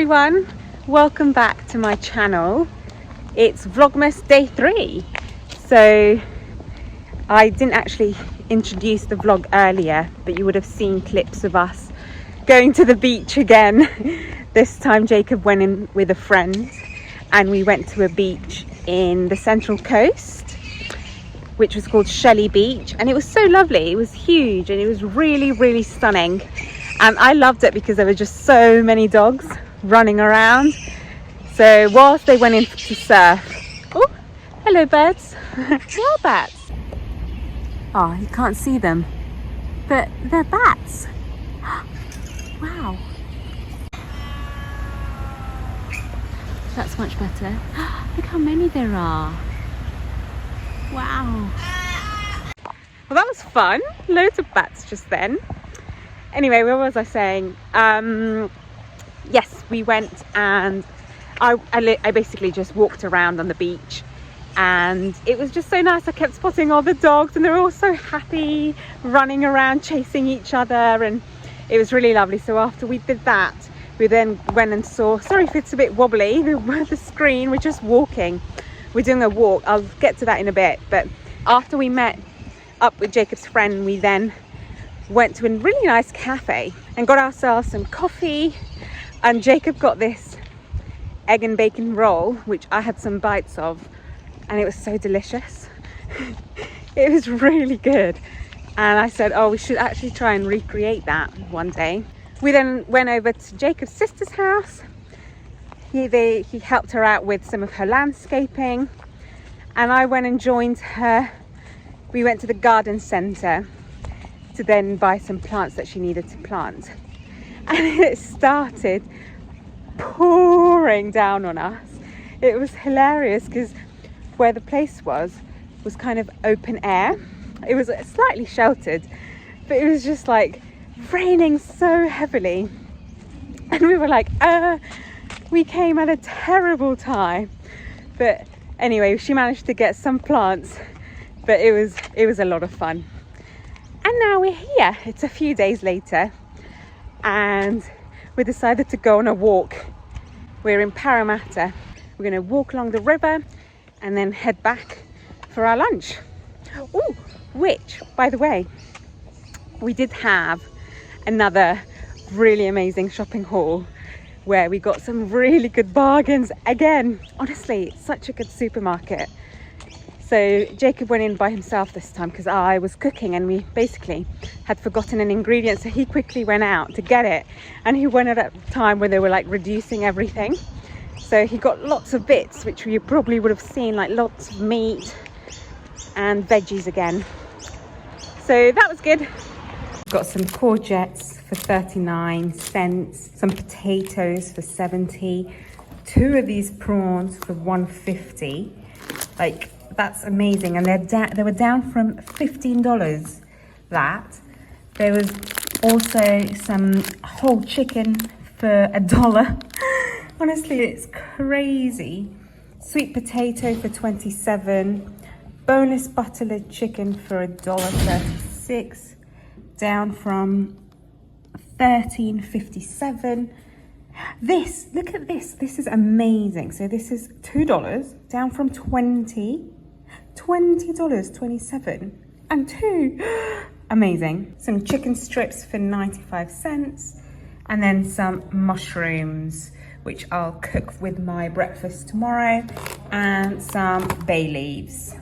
everyone, welcome back to my channel. It's Vlogmas day 3. So I didn't actually introduce the vlog earlier, but you would have seen clips of us going to the beach again. This time Jacob went in with a friend and we went to a beach in the Central Coast, which was called Shelley Beach, and it was so lovely. It was huge and it was really stunning, and I loved it because there were just so many dogs running around. So whilst they went in to surf, oh, hello birds. They are bats. Oh, you can't see them, but they're bats. Wow, that's much better. Look how many there are. Wow. Well, that was fun. Loads of bats just then. Anyway, what was I saying? Yes, we went and I basically just walked around on the beach, and it was just so nice. I kept spotting all the dogs and they were all so happy, running around, chasing each other, and it was really lovely. So after we did that, we then went and saw, sorry if it's a bit wobbly, the screen, we're just walking. We're doing a walk. I'll get to that in a bit. But after we met up with Jacob's friend, we then went to a really nice cafe and got ourselves some coffee. And Jacob got this egg and bacon roll, which I had some bites of, and it was so delicious. It was really good. And I said, oh, we should actually try and recreate that one day. We then went over to Jacob's sister's house. He helped her out with some of her landscaping, and I went and joined her. We went to the garden centre to then buy some plants that she needed to plant, and it started pouring down on us. It was hilarious because where the place was kind of open air. It was slightly sheltered, but it was just like raining so heavily, and we were like, we came at a terrible time. But anyway, she managed to get some plants, but it was a lot of fun. And now we're here. It's a few days later and we decided to go on a walk. We're in Parramatta. We're going to walk along the river and then head back for our lunch. Oh, which, by the way, we did have another really amazing shopping haul where we got some really good bargains again. Honestly, it's such a good supermarket. So Jacob went in by himself this time because I was cooking and we basically had forgotten an ingredient, so he quickly went out to get it, and he went at a time when they were like reducing everything. So he got lots of bits, which you probably would have seen, like lots of meat and veggies again. So that was good. Got some courgettes for 39 cents, some potatoes for 70, 2 of these prawns for 150. Like, that's amazing. And they were down from $15. That there was also some whole chicken for $1. Honestly, it's crazy. Sweet potato for 27, boneless butterless chicken for $1.36, down from $13.57. This, look at this. This is amazing. So this is $2, down from $20.27, and 2. Amazing. Some chicken strips for 95 cents, and then some mushrooms, which I'll cook with my breakfast tomorrow, and some bay leaves.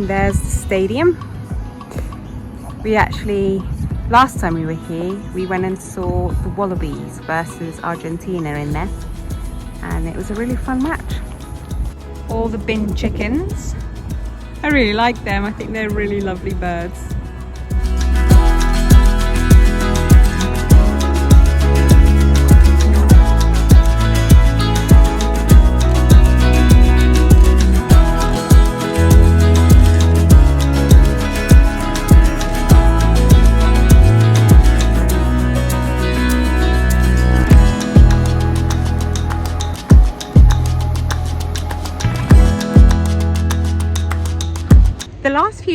There's the stadium. We actually, last time we were here, we went and saw the Wallabies versus Argentina in there, and it was a really fun match. All the bin chickens. I really like them. I think they're really lovely birds.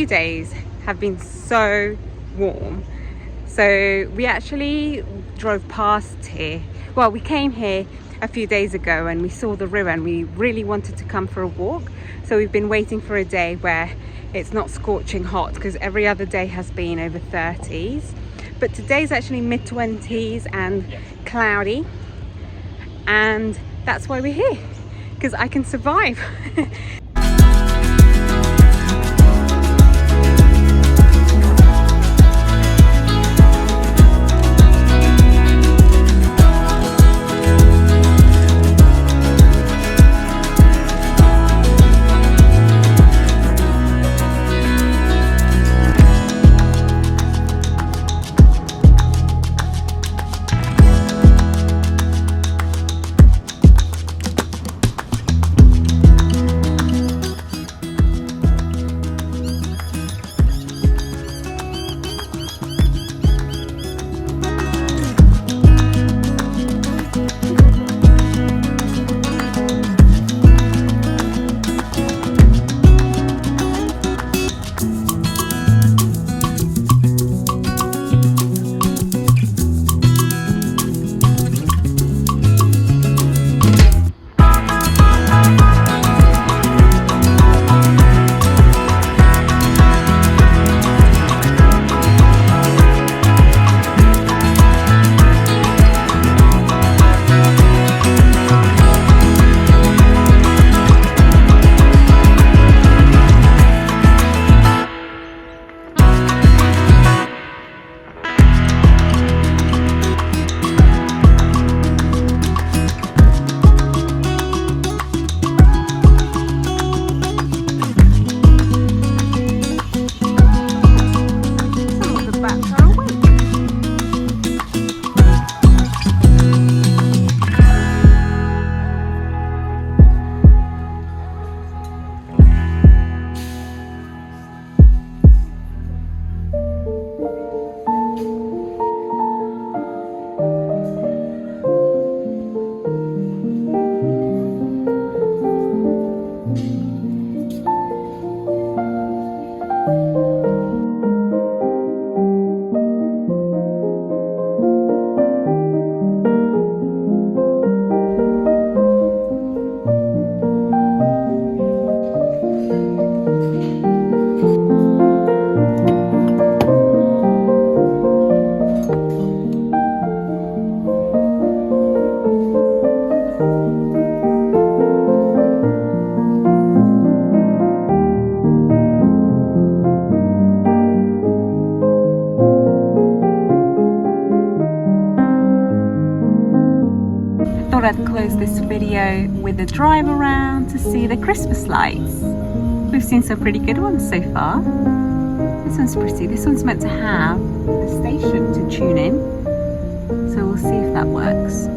few days have been so warm. So we actually drove past here. Well, we came here a few days ago and we saw the river and we really wanted to come for a walk. So we've been waiting for a day where it's not scorching hot, because every other day has been over 30s. But today's actually mid-20s and cloudy. And that's why we're here, because I can survive. I'd close this video with a drive around to see the Christmas lights. We've seen some pretty good ones so far. This one's pretty. This one's meant to have a station to tune in, so we'll see if that works.